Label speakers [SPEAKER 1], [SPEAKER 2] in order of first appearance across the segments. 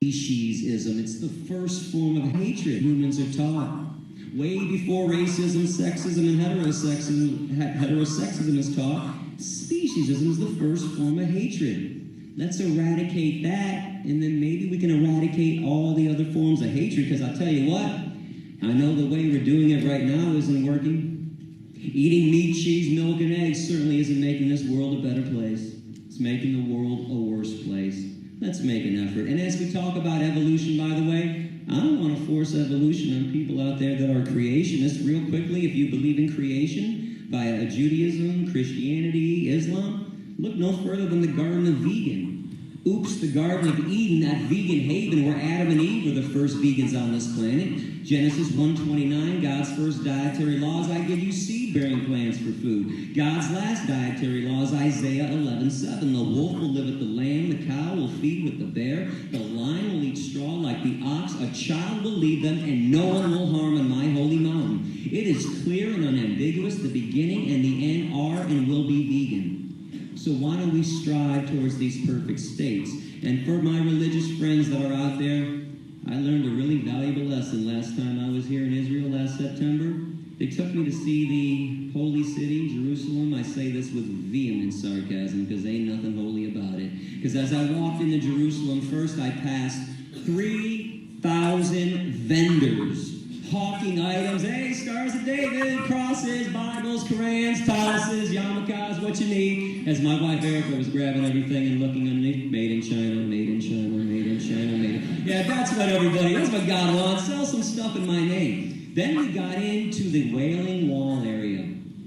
[SPEAKER 1] Speciesism. It's the first form of hatred humans are taught. Way before racism, sexism, and heterosexism is taught, speciesism is the first form of hatred. Let's eradicate that, and then maybe we can eradicate all the other forms of hatred, because I'll tell you what, I know the way we're doing it right now isn't working. Eating meat, cheese, milk, and eggs certainly isn't making this world a better place. It's making the world a worse place. Let's make an effort. And as we talk about evolution, by the way, I don't want to force evolution on people out there that are creationists. Real quickly, if you believe in creation via Judaism, Christianity, Islam, look no further than the Garden of Vegan. Oops, the Garden of Eden, that vegan haven where Adam and Eve were the first vegans on this planet. Genesis 1:29, God's first dietary laws, I give you seed-bearing plants for food. God's last dietary laws, Isaiah 11:7, the wolf will live with the lamb, the cow will feed with the bear, the lion will eat straw like the ox, a child will lead them, and no one will harm on my holy mountain. It is clear and unambiguous, the beginning and the end are and will be vegan. So why don't we strive towards these perfect states? And for my religious friends that are out there, I learned a really valuable lesson last time I was here in Israel last September. They took me to see the holy city, Jerusalem. I say this with vehement sarcasm because ain't nothing holy about it. Because as I walked into Jerusalem, first I passed 3,000 vendors hawking items. Hey, Stars of David, crosses, Bibles, Korans, taluses, yarmulkes, what you need. As my wife Erica was grabbing everything and looking underneath, made in China, made in China, made in China, made in... Yeah, that's what God wants. Sell some stuff in my name. Then we got into the Wailing Wall area.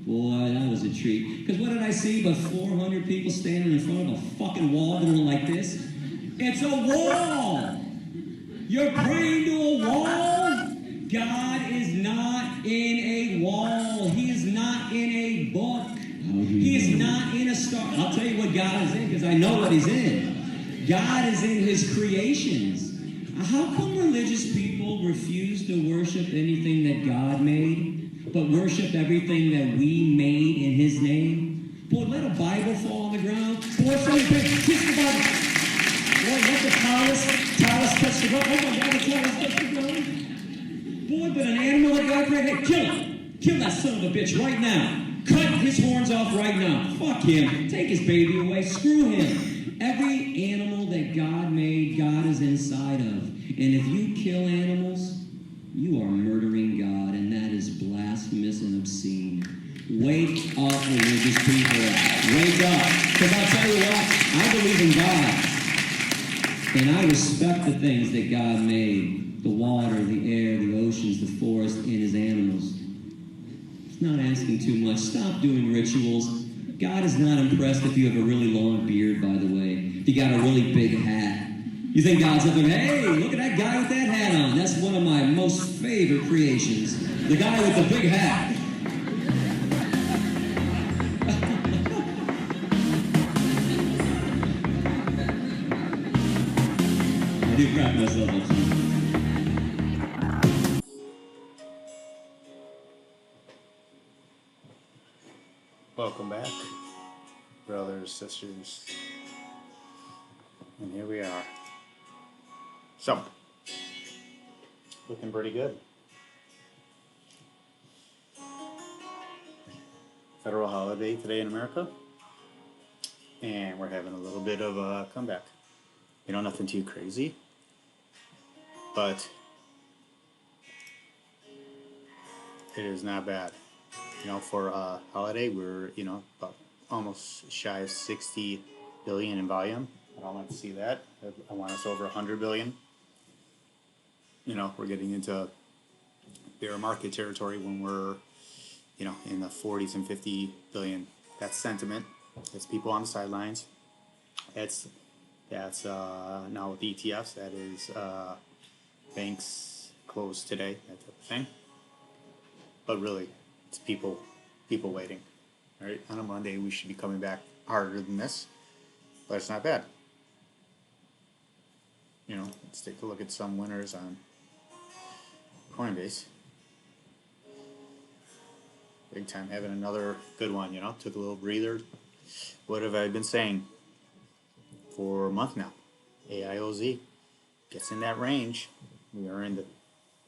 [SPEAKER 1] Boy, that was a treat. Because what did I see but 400 people standing in front of a fucking wall going like this? It's a wall! You're praying to a wall? God is not in a wall. He is not in a book. He is not in a star. I'll tell you what God is in, because I know what he's in. God is in his creations. How come religious people refuse to worship anything that God made, but worship everything that we made in his name? Boy, let a Bible fall on the ground. Boy, somebody kiss the Bible. Boy, let the talus touch the ground. Oh my God, the talus touch the ground. Boy, but an animal that God created, hey, kill him. Kill that son of a bitch right now. Cut his horns off right now. Fuck him. Take his baby away. Screw him. Every animal that God made, God is inside of. And if you kill animals, you are murdering God, and that is blasphemous and obscene. Wake up, religious people. Wake up. Because I'll tell you what, I believe in God. And I respect the things that God made. The water, the air, the oceans, the forest, and his animals. It's not asking too much. Stop doing rituals. God is not impressed if you have a really long beard, by the way. If you got a really big hat. You think God's up there, hey, look at that guy with that hat on. That's one of my most favorite creations. The guy with the big hat. I do crack myself up sometimes.
[SPEAKER 2] Welcome back, brothers, sisters, and here we are. So, looking pretty good. Federal holiday today in America, and we're having a little bit of a comeback. You know, nothing too crazy, but it is not bad. You know, for a holiday, we're, you know, about almost shy of 60 billion in volume. I don't like to see that. I want us over 100 billion. You know, we're getting into bear market territory when we're, you know, in the 40s and 50 billion. That's sentiment. It's people on the sidelines. That's now with ETFs. That is banks closed today, that type of thing. But really, it's people waiting. All right, on a Monday we should be coming back harder than this, but it's not bad. You know, let's take a look at some winners on Coinbase. Big time, having another good one. You know, took a little breather. What have I been saying for a month now? AIOZ. gets in that range, we are in the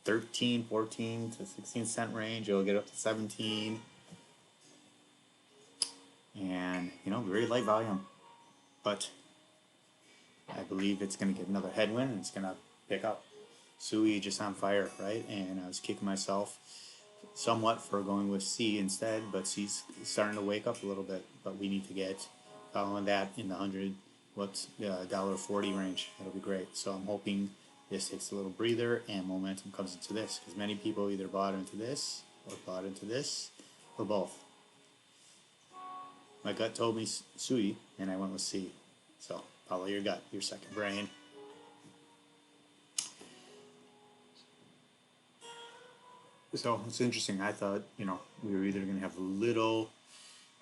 [SPEAKER 2] 13, 14 to 16 cent range. It'll get up to 17. And, very light volume. But I believe it's going to get another headwind and it's going to pick up. Sui just on fire, right? And I was kicking myself somewhat for going with C instead, but C's starting to wake up a little bit. But we need to get following that in the $100.40 range. That'll be great. So I'm hoping this takes a little breather and momentum comes into this, because many people either bought into this or bought into this or both. My gut told me Sui, and I went with C. So follow your gut, your second brain. So it's interesting. I thought, we were either going to have a little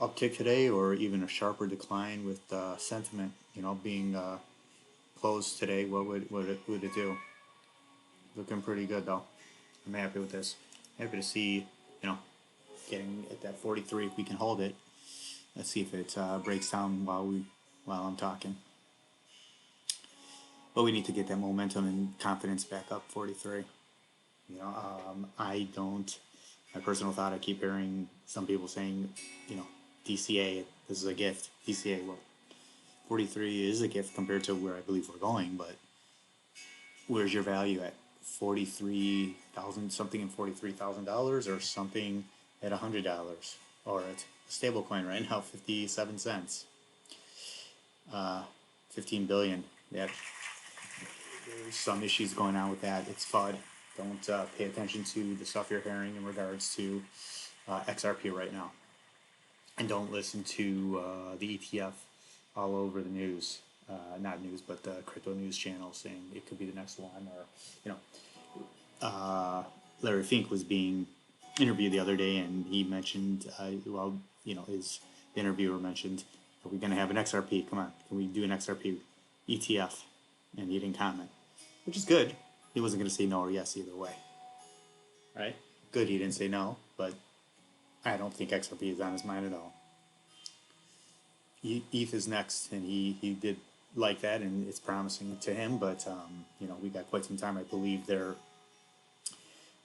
[SPEAKER 2] uptick today or even a sharper decline with sentiment, being closed today. What would it do? Looking pretty good though. I'm happy with this. Happy to see, getting at that 43 if we can hold it. Let's see if it breaks down while I'm talking. But we need to get that momentum and confidence back up 43. My personal thought, I keep hearing some people saying, DCA, this is a gift. DCA, well, 43 is a gift compared to where I believe we're going, but where's your value at? 43,000, something in $43,000 or something at $100 or at a stable coin right now, 57 cents. 15 billion. There's some issues going on with that. It's FUD. Don't pay attention to the stuff you're hearing in regards to XRP right now. And don't listen to the ETF all over the news. Not news, but the crypto news channel saying it could be the next one. Or, Larry Fink was being interviewed the other day, and he mentioned, the interviewer mentioned, are we going to have an XRP? Come on, can we do an XRP ETF? And he didn't comment, which is good. He wasn't going to say no or yes either way. Right? Good he didn't say no, but I don't think XRP is on his mind at all. ETH is next, and he did like that, and it's promising to him, but, we got quite some time. I believe their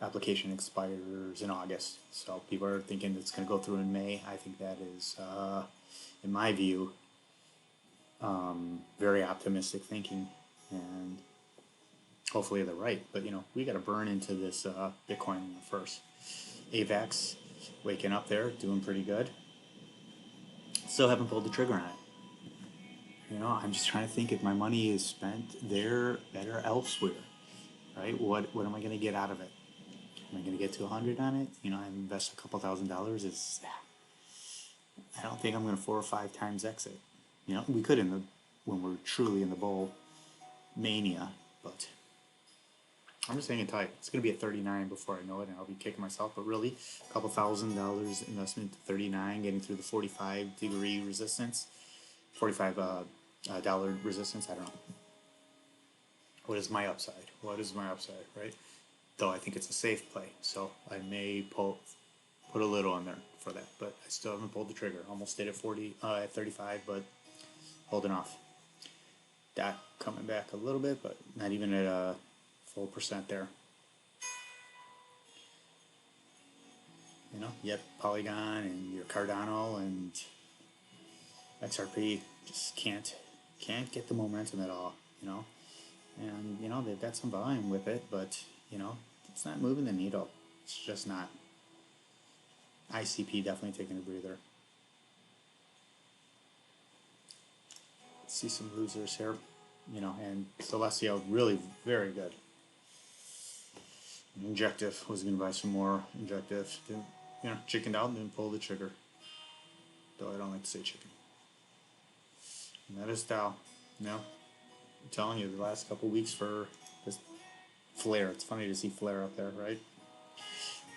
[SPEAKER 2] application expires in August, so people are thinking it's going to go through in May. I think that is, in my view, very optimistic thinking, and hopefully they're right. But we got to burn into this Bitcoin first. AVAX waking up there, doing pretty good. Still haven't pulled the trigger on it. I'm just trying to think, if my money is spent there, better elsewhere, right? What am I going to get out of it? Am I going to get to 100 on it? I invest a couple $1,000s. I don't think I'm going to 4 or 5 times exit. We could when we're truly in the bull mania, but I'm just hanging tight. It's going to be at 39 before I know it, and I'll be kicking myself. But really, a couple $1,000 investment to 39, getting through the 45-degree resistance, $45 dollar resistance. I don't know. What is my upside? Right? Though I think it's a safe play, so I may put a little in there for that. But I still haven't pulled the trigger. Almost stayed at 35, but holding off. That coming back a little bit, but not even at a full percent there. Yet Polygon and your Cardano and XRP just can't get the momentum at all, and they've got some volume with it, but it's not moving the needle. It's just not. ICP definitely taking a breather. See some losers here, and Celestial really very good. Injective was going to buy some more Injective. Didn't, chickened out and didn't pull the trigger. Though I don't like to say chicken. And that is Dow. I'm telling you, the last couple weeks for this flare. It's funny to see flare up there, right?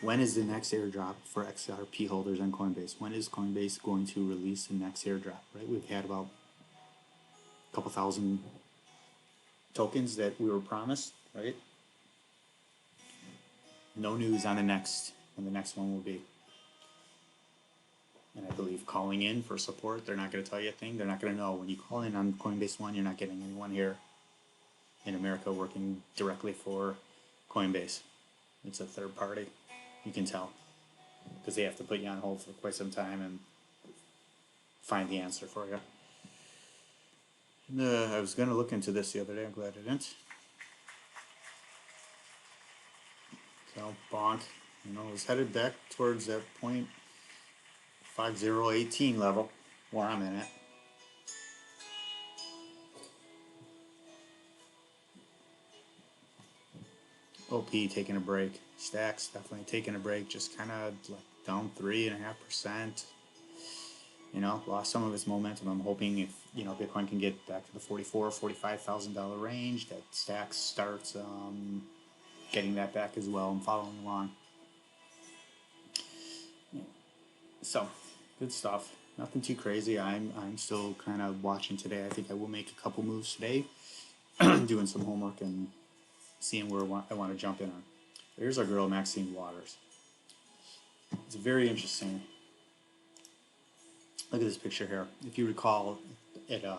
[SPEAKER 2] When is the next airdrop for XRP holders on Coinbase? When is Coinbase going to release the next airdrop, right? We've had about a couple thousand tokens that we were promised, right? No news on when the next one will be. And I believe calling in for support, they're not going to tell you a thing. They're not going to know. When you call in on Coinbase One, you're not getting anyone here. in America working directly for Coinbase. It's a third party. You can tell because they have to put you on hold for quite some time and find the answer for you. And, I was going to look into this the other day. I'm glad I didn't. So, bonk, it was headed back towards that 0.5018 level where I'm in it. OP taking a break. Stacks definitely taking a break. Just kind of like down 3.5%. Lost some of its momentum. I'm hoping if Bitcoin can get back to the $44,000-$45,000 range, that Stacks starts getting that back as well and following along. So, good stuff. Nothing too crazy. I'm still kind of watching today. I think I will make a couple moves today, doing some homework and seeing where I want to jump in on. Here's our girl Maxine Waters. It's very interesting. Look at this picture here. If you recall, at a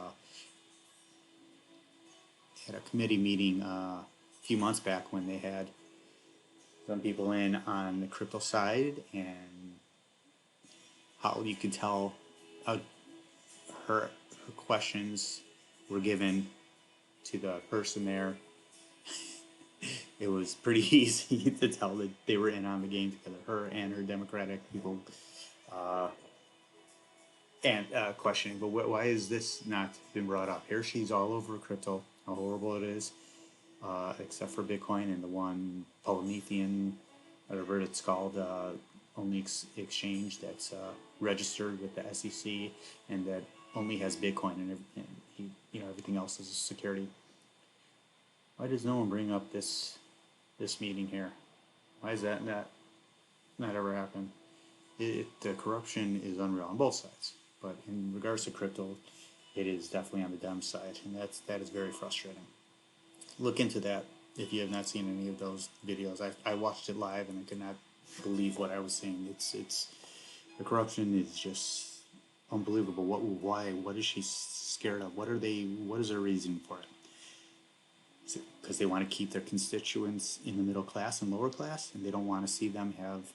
[SPEAKER 2] committee meeting a few months back when they had some people in on the crypto side, and how you could tell how her questions were given to the person there. It was pretty easy to tell that they were in on the game together. Her and her Democratic people questioning, but why is this not been brought up? Here she's all over crypto, how horrible it is, except for Bitcoin and the one Polymethian, whatever it's called, only exchange that's registered with the SEC and that only has Bitcoin and everything else is a security. Why does no one bring up this meeting here? Why is that not ever happen? The corruption is unreal on both sides, but in regards to crypto, it is definitely on the Dem side, and that is very frustrating. Look into that if you have not seen any of those videos. I watched it live and I could not believe what I was seeing. It's the corruption is just unbelievable. What is she scared of? What is her reason for it? Is it because they want to keep their constituents in the middle class and lower class, and they don't want to see them have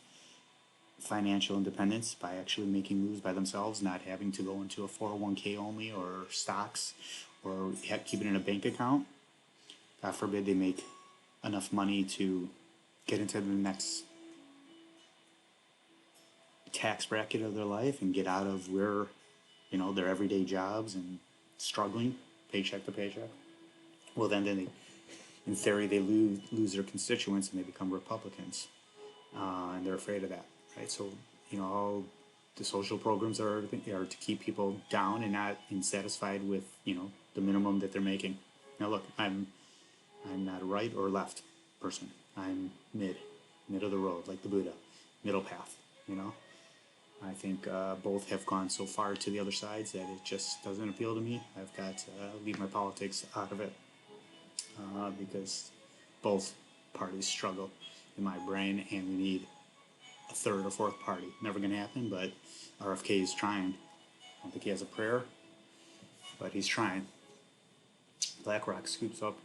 [SPEAKER 2] financial independence by actually making moves by themselves, not having to go into a 401k only or stocks or keep it in a bank account? God forbid they make enough money to get into the next tax bracket of their life and get out of where their everyday jobs and struggling paycheck to paycheck. Well, then they, in theory, they lose their constituents and they become Republicans, and they're afraid of that, right? So all the social programs are to keep people down and not satisfied with the minimum that they're making. Now look, I'm not a right or left person. I'm mid of the road, like the Buddha, middle path. I think both have gone so far to the other sides that it just doesn't appeal to me. I've got to leave my politics out of it because both parties struggle in my brain, and we need a third or fourth party. Never going to happen, but RFK is trying. I don't think he has a prayer, but he's trying. BlackRock scoops up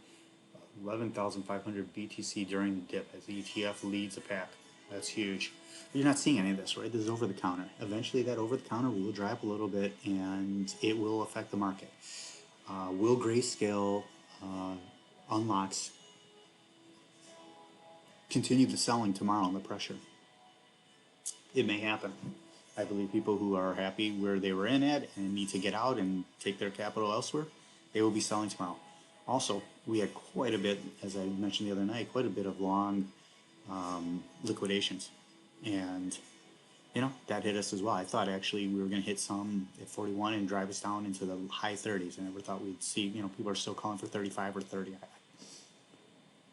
[SPEAKER 2] 11,500 BTC during the dip as the ETF leads the pack. That's huge. But you're not seeing any of this, right? This is over the counter. Eventually that over the counter will dry up a little bit and it will affect the market. Will Grayscale unlocks continue the selling tomorrow on the pressure? It may happen. I believe people who are happy where they were in at and need to get out and take their capital elsewhere, they will be selling tomorrow. Also, we had quite a bit, as I mentioned the other night, quite a bit of long liquidations. And, that hit us as well. I thought actually we were going to hit some at 41 and drive us down into the high 30s. I never thought we'd see, people are still calling for 35 or 30.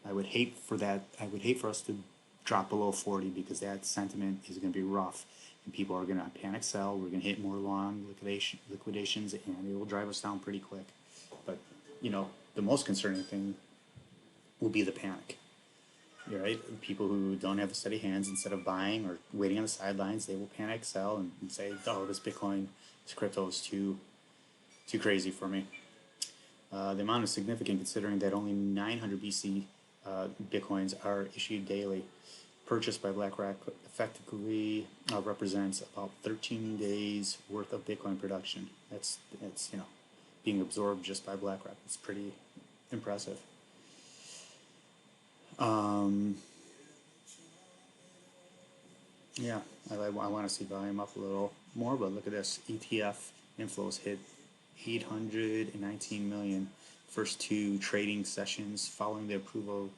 [SPEAKER 2] I would hate for that. I would hate for us to drop below 40 because that sentiment is going to be rough. And people are going to panic sell. We're going to hit more long liquidations and it will drive us down pretty quick. But, the most concerning thing will be the panic. You're right. People who don't have steady hands, instead of buying or waiting on the sidelines, they will panic sell and say, "Oh, this Bitcoin, this crypto is too crazy for me." The amount is significant considering that only 900 BC Bitcoins are issued daily. Purchased by BlackRock effectively represents about 13 days worth of Bitcoin production. That's being absorbed just by BlackRock. It's pretty impressive. Yeah, I want to see volume up a little more, but look at this. ETF inflows hit 819 million. First two trading sessions following the approval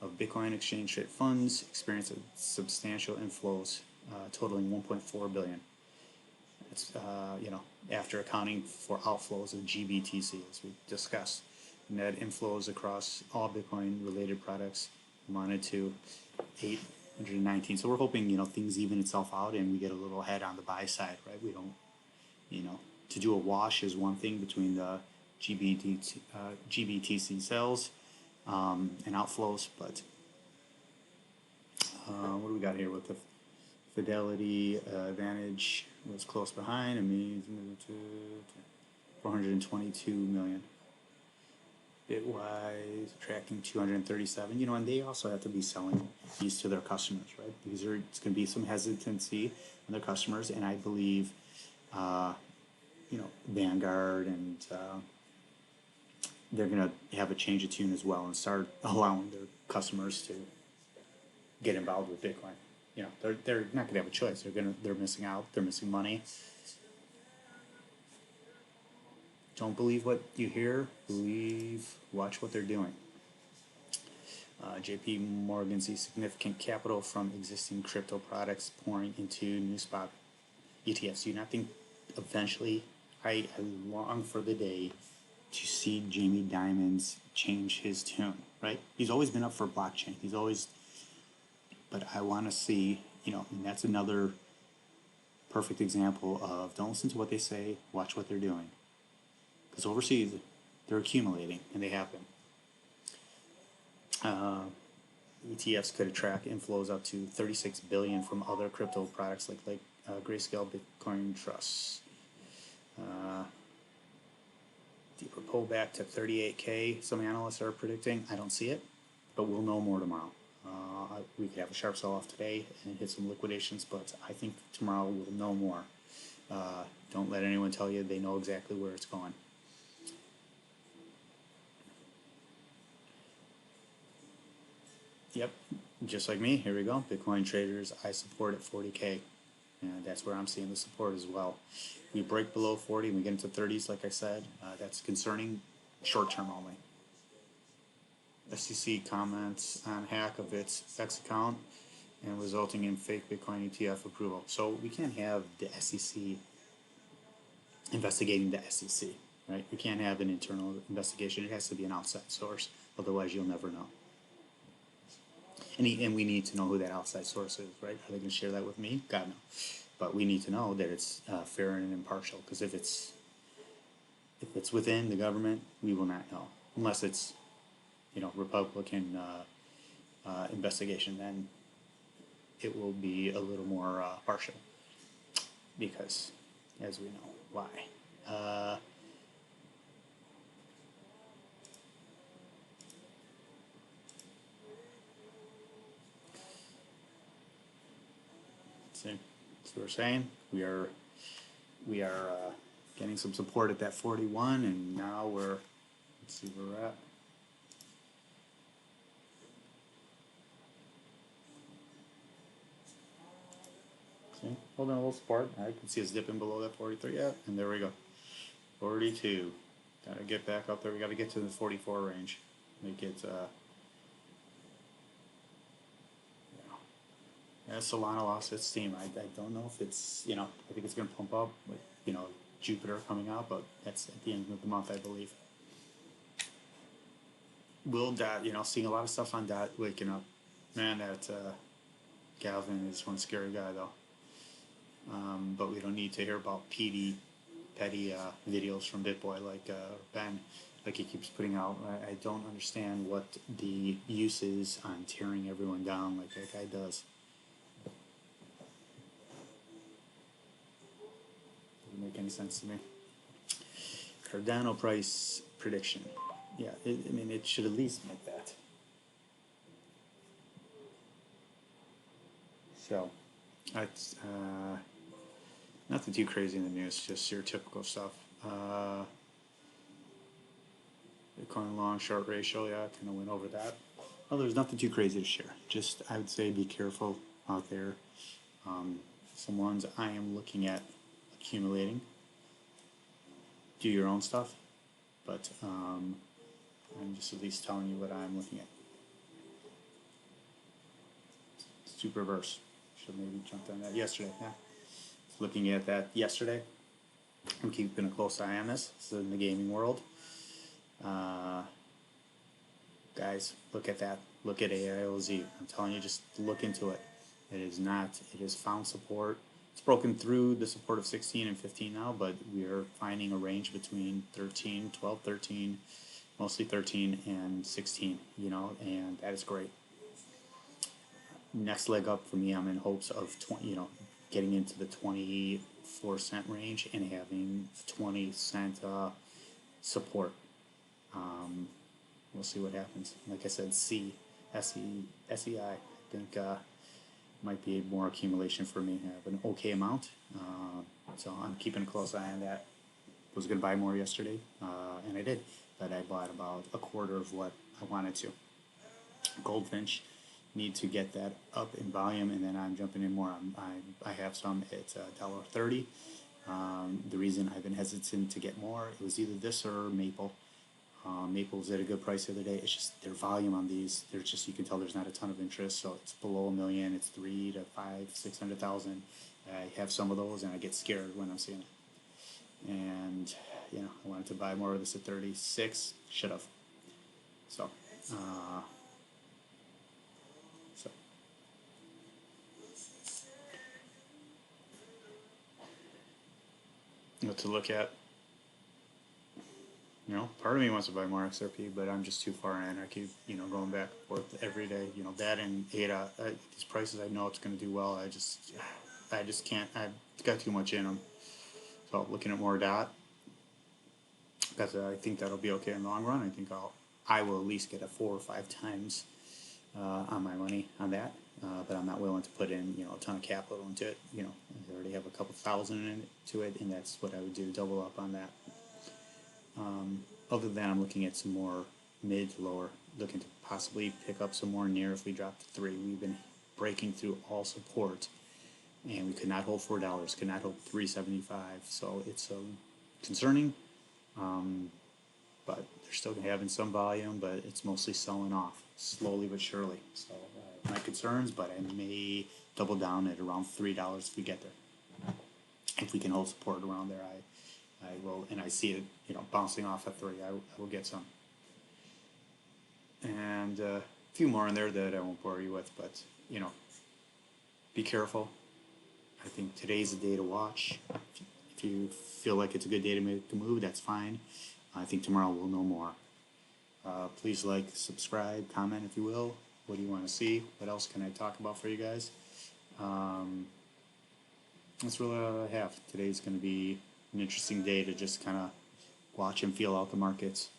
[SPEAKER 2] of Bitcoin exchange traded funds experienced substantial inflows, totaling 1.4 billion. It's after accounting for outflows of GBTC, as we discussed. Net inflows across all Bitcoin-related products amounted to 819. So we're hoping things even itself out and we get a little ahead on the buy side, right? We don't, to do a wash is one thing between the GBTC sales and outflows, but what do we got here with the Fidelity Advantage was close behind. It means 422 million. Bitwise tracking 237. And they also have to be selling these to their customers, right? Because it's going to be some hesitancy on their customers, and I believe, Vanguard and they're going to have a change of tune as well and start allowing their customers to get involved with Bitcoin. They're not going to have a choice. They're missing out. They're missing money. Don't believe what you hear. Watch what they're doing. JP Morgan sees significant capital from existing crypto products pouring into new spot ETFs. Do you not think eventually, I long for the day to see Jamie Dimons change his tune, right? He's always been up for blockchain. But I want to see, and that's another perfect example of don't listen to what they say, watch what they're doing. Because overseas, they're accumulating, and they have been. ETFs could attract inflows up to 36 billion from other crypto products like Grayscale Bitcoin Trust. Deeper pullback to 38K. Some analysts are predicting. I don't see it, but we'll know more tomorrow. We could have a sharp sell-off today and hit some liquidations, but I think tomorrow we'll know more. Don't let anyone tell you they know exactly where it's going. Yep, just like me, here we go. Bitcoin traders, I support at 40K. And that's where I'm seeing the support as well. We break below 40 and we get into 30s, like I said. That's concerning, short-term only. SEC comments on hack of its X account and resulting in fake Bitcoin ETF approval. So we can't have the SEC investigating the SEC, right? We can't have an internal investigation. It has to be an outside source. Otherwise, you'll never know. And we need to know who that outside source is, right? Are they going to share that with me? God, no. But we need to know that it's fair and impartial. Because if it's within the government, we will not know. Unless it's, Republican investigation, then it will be a little more partial. Because, as we know, why? See, that's what we're saying. We are getting some support at that 41, and now let's see where we're at. See, holding a little support. I can see us dipping below that 43 yet, and there we go. 42. Gotta get back up there. We gotta get to the 44 range. Make it. Solana lost its steam. I don't know if it's, I think it's going to pump up with, Jupiter coming out, but that's at the end of the month, I believe. Will Dot, seeing a lot of stuff on Dot waking up. Man, that Galvin is one scary guy, though. But we don't need to hear about petty videos from BitBoy like Ben, like he keeps putting out. I don't understand what the use is on tearing everyone down like that guy does. Doesn't make any sense to me. Cardano price prediction. Yeah, I mean, it should at least make that. So, that's nothing too crazy in the news, just your typical stuff. Bitcoin long short ratio, yeah, kind of went over that. Well, there's nothing too crazy to share. Just, I would say, be careful out there. Some ones I am looking at accumulating. Do your own stuff, but I'm just at least telling you what I'm looking at. Super reverse. Should maybe jumped on that yesterday. Yeah, looking at that yesterday. I'm keeping a close eye on this. This is in the gaming world. Guys, look at that. Look at AIOZ. I'm telling you, just look into it. It is not. It has found support. It's broken through the support of 16 and 15 now, but we are finding a range between 13, 12, 13, mostly 13 and 16, you know, and that is great. Next leg up for me, I'm in hopes of 20, you know, getting into the 24-cent range and having 20-cent support. We'll see what happens. Like I said, SEI, I think might be more accumulation for me. I have an okay amount, so I'm keeping a close eye on that. Was going to buy more yesterday, and I did, but I bought about a quarter of what I wanted to. Goldfinch, need to get that up in volume, and then I'm jumping in more. I have some. It's $1.30. The reason I've been hesitant to get more, it was either this or Maple. Maple's at a good price the other day. It's just their volume on these. There's just, you can tell there's not a ton of interest. So it's below $1 million. It's 3 to 5, 600,000. I have some of those, and I get scared when I'm seeing it. And you know, I wanted to buy more of this at 36. Should have. So, what to look at. You know, part of me wants to buy more XRP, but I'm just too far in. I keep, you know, going back and forth every day. You know, that and ADA, these prices, I know it's going to do well. I just can't. I've got too much in them. So looking at more DOT, because I think that'll be okay in the long run. I think I will at least get a 4 or 5 times on my money on that. But I'm not willing to put in, you know, a ton of capital into it. You know, I already have a couple thousand into it, and that's what I would do, double up on that. Other than that, I'm looking at some more mid to lower, looking to possibly pick up some more near if we drop to 3. We've been breaking through all support, and we could not hold $4, could not hold $3.75. So it's concerning, but they're still having some volume, but it's mostly selling off slowly but surely. So my concerns, but I may double down at around $3 if we get there. If we can hold support around there, I will, and I see it, you know, bouncing off at 3. I will get some, and a few more in there that I won't bore you with. But you know, be careful. I think today's the day to watch. If you feel like it's a good day to make a move, that's fine. I think tomorrow we'll know more. Please like, subscribe, comment if you will. What do you want to see? What else can I talk about for you guys? That's really all I have. Today's going to be an interesting day to just kind of watch and feel out the markets.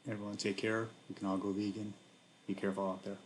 [SPEAKER 2] Everyone take care. We can all go vegan. Be careful out there.